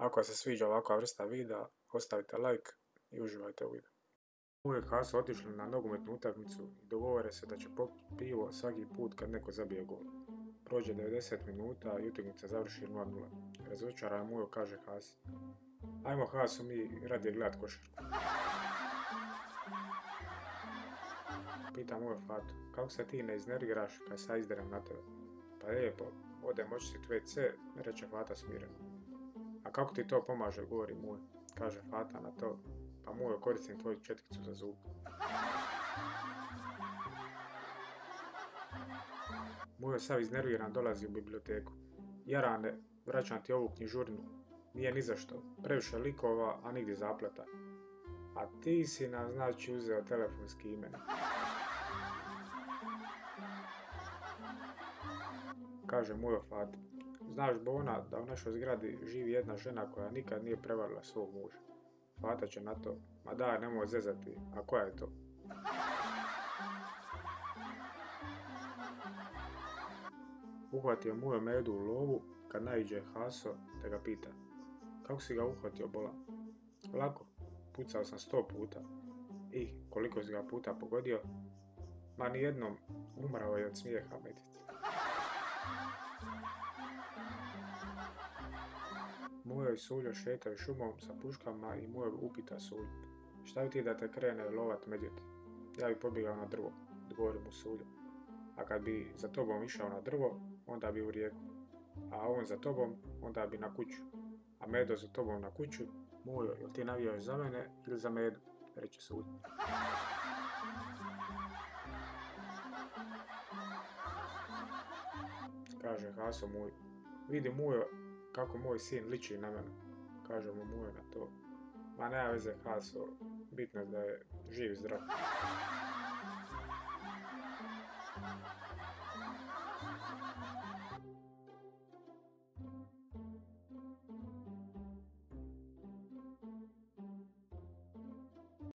Ako vam se sviđa ovakva vrsta videa, ostavite like i uživajte u videu. Mujo i Haso otišli na nogometnu utakmicu i dogovore se da će popiti pivo svaki put kad neko zabije gol. Prođe 90 minuta i utakmica završi 0:0. Razočaran Mujo kaže Hasi: ajmo Haso mi radije gledat košarku. Pita Mujo Fatu: kako se ti ne iznerviraš kad se ja izderem na tebe? Pa lijepo, odem očistit WC, reče Fata smireno. A kako ti to pomaže, govori Mujo, kaže Fata na to. Pa Mujo, koristim tvoju četkicu za zub. Mujo sav iznerviran dolazi u biblioteku. Jarane, vraćam ti ovu knjižurnu. Nije ni zašto, previše likova, a nigdje zapleta. A ti si nam znači uzeo telefonski imenik. Kaže Mujo Fati: znaš Bona da u našoj zgradi živi jedna žena koja nikad nije prevarila svog muža. Fata će na to: ma daj, nemoj zezati, a koja je to? Uhvatio Mujo Medu u lovu kad naiđe Haso te ga pita: kako si ga uhvatio Bola? Lako, pucao sam 100 puta. I koliko si ga puta pogodio? Ma nijednom, umrao je od smijeha Medica. Mujo i Suljo šetaju šumom sa puškama i Mujo upita Sulju: šta bi ti da te krene lovat medvjed? Ja bi pobjegao na drvo, odgovori mu Suljo. A kad bi za tobom išao na drvo, onda bi u rijeku. A on za tobom, onda bi na kuću. A Medo za tobom na kuću. Mujo, jel ti navijaš za mene ili za Medu? Reče Suljo. Kaže Haso Mujo: vidi Mujo kako moj sin liči na mene. Kaže mu Mujo na to: ma nema veze Haso, bitno je da je živ i zdrav.